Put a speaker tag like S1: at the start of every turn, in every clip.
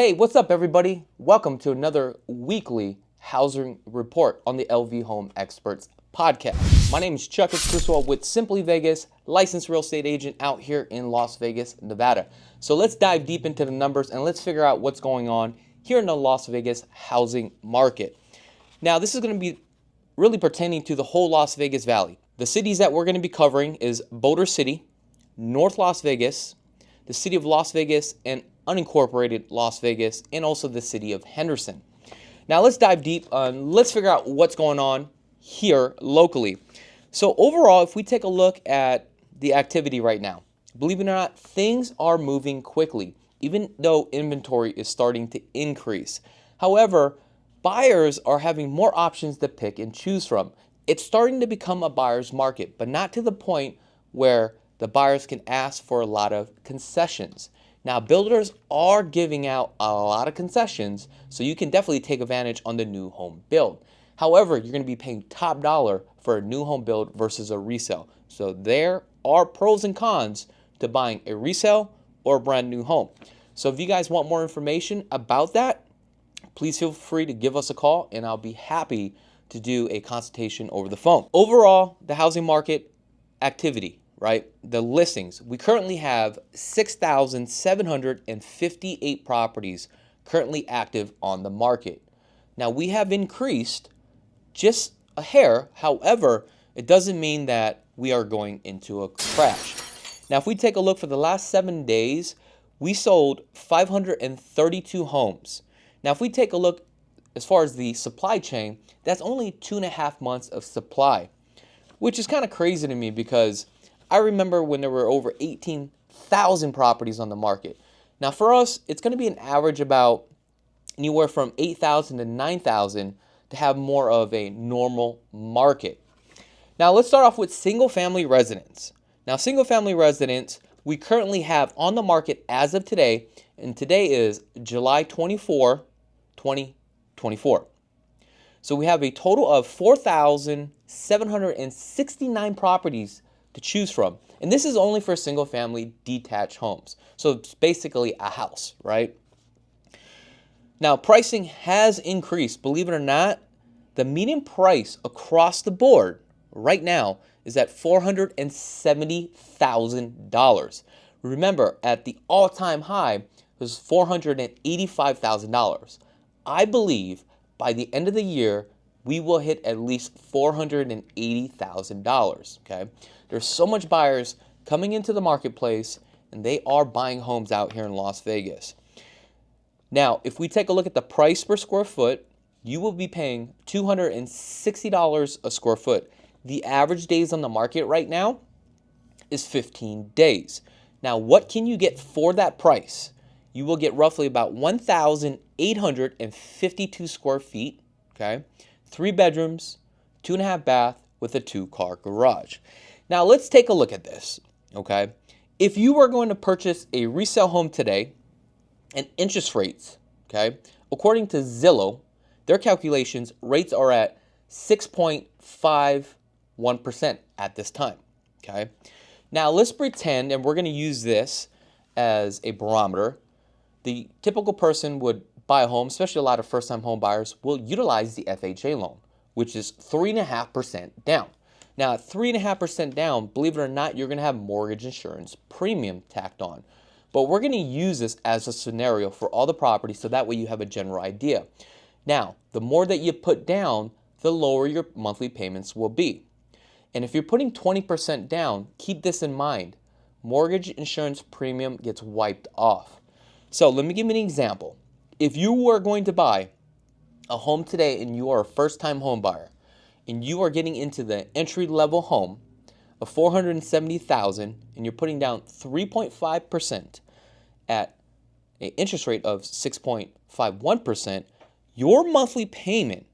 S1: Hey, what's up everybody? Welcome to another weekly housing report on the LV Home Experts podcast. My name is Chakits Krulsawat with Simply Vegas, licensed real estate agent out here in Las Vegas, Nevada. So let's dive deep into the numbers and let's figure out what's going on here in the Las Vegas housing market. Now, this is going to be really pertaining to the whole Las Vegas Valley. The cities that we're going to be covering is Boulder City, North Las Vegas, the city of Las Vegas, and unincorporated Las Vegas, and also the city of Henderson. Now let's dive deep. Let's figure out what's going on here locally. So overall, if we take a look at the activity right now, believe it or not, things are moving quickly, even though inventory is starting to increase. However, buyers are having more options to pick and choose from. It's starting to become a buyer's market, but not to the point where the buyers can ask for a lot of concessions. Now, builders are giving out a lot of concessions, so you can definitely take advantage on the new home build. However, you're going to be paying top dollar for a new home build versus a resale. So there are pros and cons to buying a resale or a brand new home. So if you guys want more information about that, please feel free to give us a call and I'll be happy to do a consultation over the phone. Overall, the housing market activity, right? The listings. We currently have 6,758 properties currently active on the market. Now, we have increased just a hair. However, it doesn't mean that we are going into a crash. Now, if we take a look for the last 7 days, we sold 532 homes. Now, if we take a look as far as the supply chain, that's only 2.5 months of supply, which is kind of crazy to me because I remember when there were over 18,000 properties on the market. Now for us, it's going to be an average about anywhere from 8,000 to 9,000 to have more of a normal market. Now let's start off with single family residents. Now single family residents, we currently have on the market as of today, and today is July 24, 2024. So we have a total of 4,769 properties to choose from. And this is only for single family detached homes. So it's basically a house, right? Now pricing has increased. Believe it or not, the median price across the board right now is at $470,000. Remember, at the all-time high, it was $485,000. I believe by the end of the year, we will hit at least $480,000, okay? There's so much buyers coming into the marketplace, and they are buying homes out here in Las Vegas. Now, if we take a look at the price per square foot, you will be paying $260 a square foot. The average days on the market right now is 15 days. Now, what can you get for that price? You will get roughly about 1,852 square feet, okay? 3 bedrooms, 2.5 bath with a 2-car garage. Now let's take a look at this, okay? If you were going to purchase a resale home today, and interest rates, okay, according to Zillow, their calculations, rates are at 6.51% at this time, okay? Now let's pretend, and we're going to use this as a barometer, the typical person would buy a home, especially a lot of first-time home buyers, will utilize the FHA loan, which is 3.5% down. Now, at 3.5% down, believe it or not, you're going to have mortgage insurance premium tacked on. But we're going to use this as a scenario for all the properties so that way you have a general idea. Now, the more that you put down, the lower your monthly payments will be. And if you're putting 20% down, keep this in mind. Mortgage insurance premium gets wiped off. So let me give you an example. If you were going to buy a home today and you are a first-time home buyer and you are getting into the entry-level home of $470,000 and you're putting down 3.5% at an interest rate of 6.51%, your monthly payment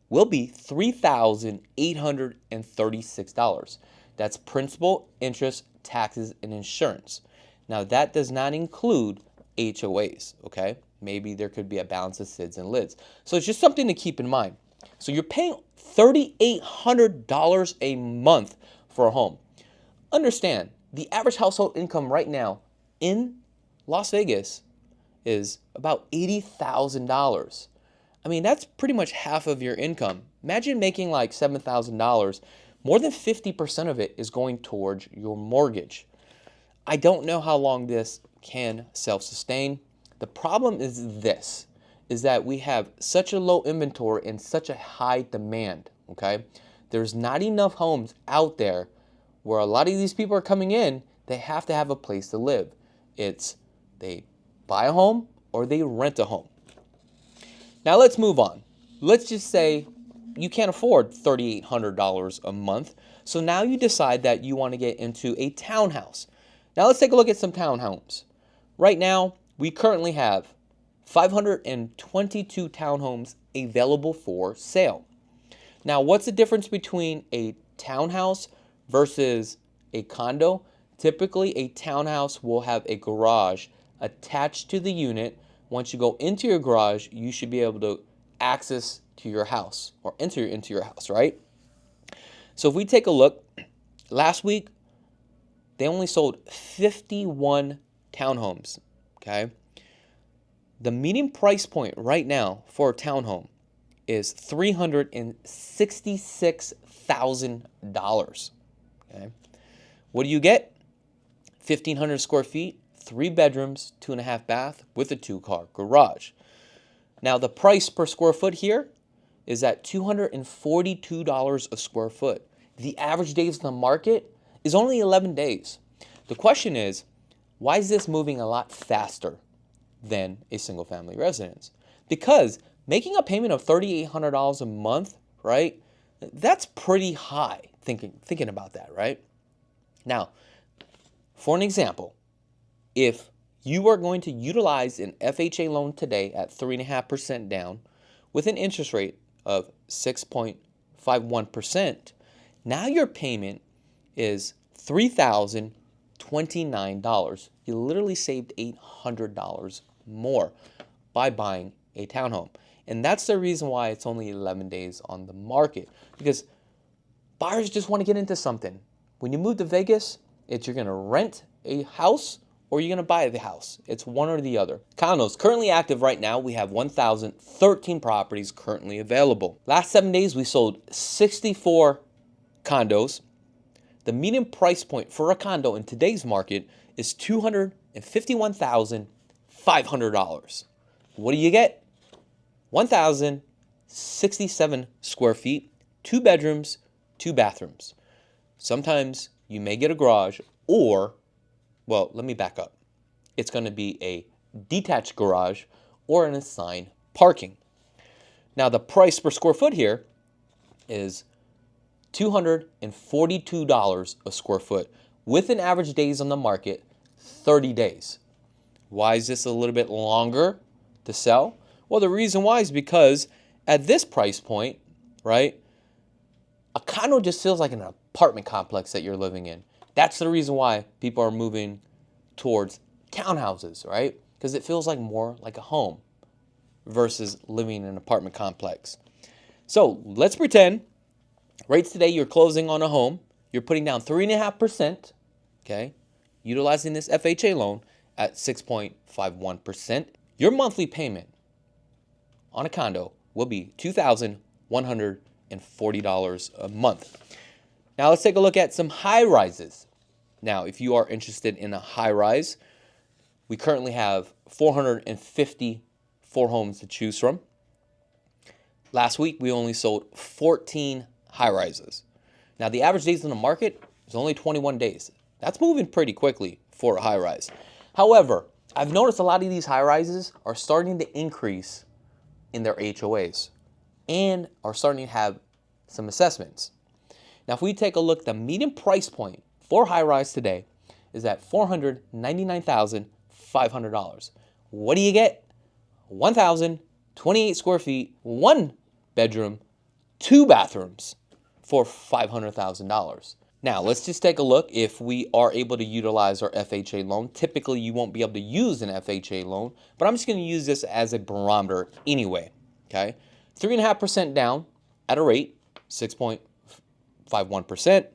S1: will be $3,836. That's principal, interest, taxes, and insurance. Now that does not include HOAs, okay? Maybe there could be a balance of SIDS and LIDs. So it's just something to keep in mind. So you're paying $3,800 a month for a home. Understand, the average household income right now in Las Vegas is about $80,000. I mean, that's pretty much half of your income. Imagine making like $7,000. More than 50% of it is going towards your mortgage. I don't know how long this can self-sustain. The problem is this, is that we have such a low inventory and such a high demand, okay? There's not enough homes out there where a lot of these people are coming in. They have to have a place to live. It's they buy a home or they rent a home. Now let's move on. Let's just say you can't afford $3,800 a month. So now you decide that you want to get into a townhouse. Now let's take a look at some townhomes. Right now, we currently have 522 townhomes available for sale. Now, what's the difference between a townhouse versus a condo? Typically, a townhouse will have a garage attached to the unit. Once you go into your garage, you should be able to access to your house or enter into your house, right? So if we take a look, last week, they only sold 51 townhomes, okay? The median price point right now for a townhome is $366,000, okay? What do you get? 1,500 square feet, 3 bedrooms, 2.5 bath with a 2-car garage. Now, the price per square foot here is at $242 a square foot. The average days on the market is only 11 days. The question is, why is this moving a lot faster than a single family residence? Because making a payment of $3,800 a month, right? That's pretty high, thinking about that, right? Now, for an example, if you are going to utilize an FHA loan today at 3.5% down with an interest rate of 6.51%, now your payment is $3,029. You literally saved $800 more by buying a townhome. And that's the reason why it's only 11 days on the market, because buyers just want to get into something. When you move to Vegas, you're going to rent a house or you're going to buy the house. It's one or the other. Condos currently active right now. We have 1,013 properties currently available. Last 7 days, we sold 64 condos. The median price point for a condo in today's market is $251,500. What do you get? 1,067 square feet, 2 bedrooms, 2 bathrooms. Sometimes you may get a garage or, well, let me back up. It's going to be a detached garage or an assigned parking. Now, the price per square foot here is $242 a square foot with an average days on the market 30 days. Why is this a little bit longer to sell? Well, the reason why is because at this price point, right, a condo just feels like an apartment complex that you're living in. That's the reason why people are moving towards townhouses, right? Because it feels like more like a home versus living in an apartment complex. So let's pretend rates today, you're closing on a home. You're putting down 3.5%, okay, utilizing this FHA loan at 6.51%. Your monthly payment on a condo will be $2,140 a month. Now let's take a look at some high rises. Now, if you are interested in a high rise, we currently have 454 homes to choose from. Last week, we only sold 14 high rises. Now, the average days on the market is only 21 days. That's moving pretty quickly for a high rise. However, I've noticed a lot of these high rises are starting to increase in their HOAs and are starting to have some assessments. Now, if we take a look, the median price point for high rise today is at $499,500. What do you get? 1,028 square feet, 1 bedroom, 2 bathrooms for $500,000. Now, let's just take a look if we are able to utilize our FHA loan. Typically, you won't be able to use an FHA loan, but I'm just going to use this as a barometer anyway, okay? 3.5% down at a rate, 6.51%.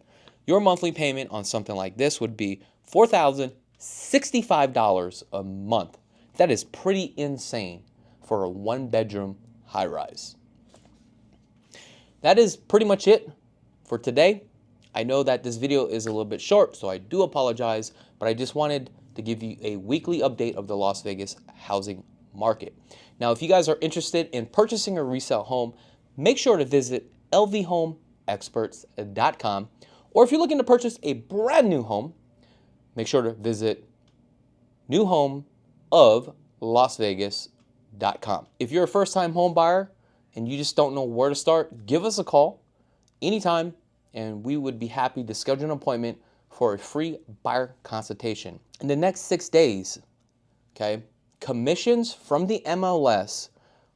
S1: Your monthly payment on something like this would be $4,065 a month. That is pretty insane for a 1-bedroom high-rise. That is pretty much it for today. I know that this video is a little bit short, so I do apologize, but I just wanted to give you a weekly update of the Las Vegas housing market. Now, if you guys are interested in purchasing a resale home, make sure to visit lvhomeexperts.com. Or if you're looking to purchase a brand new home, make sure to visit newhomeoflasvegas.com. If you're a first-time home buyer and you just don't know where to start, give us a call anytime, and we would be happy to schedule an appointment for a free buyer consultation. In the next 6 days, okay, commissions from the MLS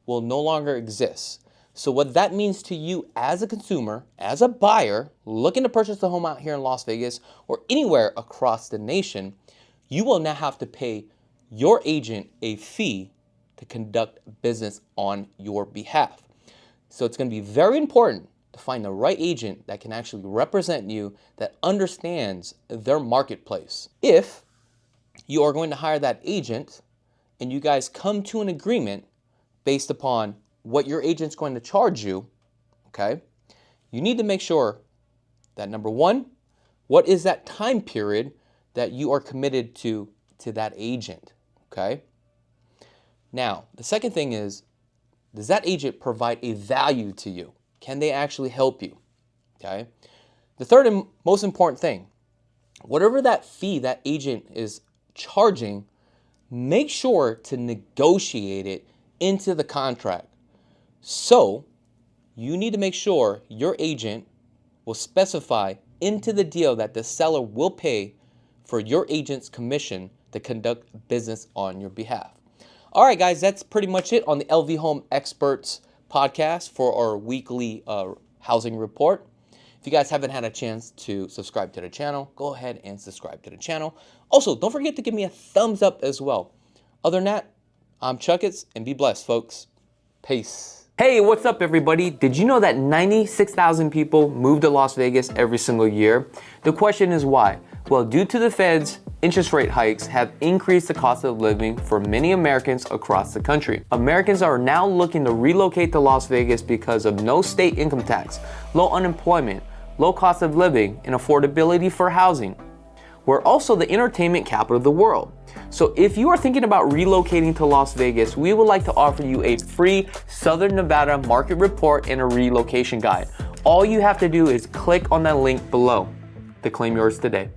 S1: will no longer exist. So what that means to you as a consumer, as a buyer looking to purchase a home out here in Las Vegas or anywhere across the nation, you will now have to pay your agent a fee to conduct business on your behalf. So it's going to be very important to find the right agent that can actually represent you, that understands their marketplace. If you are going to hire that agent and you guys come to an agreement based upon what your agent's going to charge you, okay, you need to make sure that, number one, what is that time period that you are committed to that agent, okay? Now, the second thing is, does that agent provide a value to you? Can they actually help you, okay? The third and most important thing, whatever that fee that agent is charging, make sure to negotiate it into the contract. So you need to make sure your agent will specify into the deal that the seller will pay for your agent's commission to conduct business on your behalf. All right, guys, that's pretty much it on the LV Home Experts podcast for our weekly housing report. If you guys haven't had a chance to subscribe to the channel, go ahead and subscribe to the channel. Also, don't forget to give me a thumbs up as well. Other than that, I'm Chakits, and be blessed, folks. Peace. Hey, what's up, everybody? Did you know that 96,000 people move to Las Vegas every single year? The question is why? Well, due to the Fed's interest rate hikes have increased the cost of living for many Americans across the country. Americans are now looking to relocate to Las Vegas because of no state income tax, low unemployment, low cost of living, and affordability for housing. We're also the entertainment capital of the world. So if you are thinking about relocating to Las Vegas, we would like to offer you a free Southern Nevada market report and a relocation guide. All you have to do is click on that link below to claim yours today.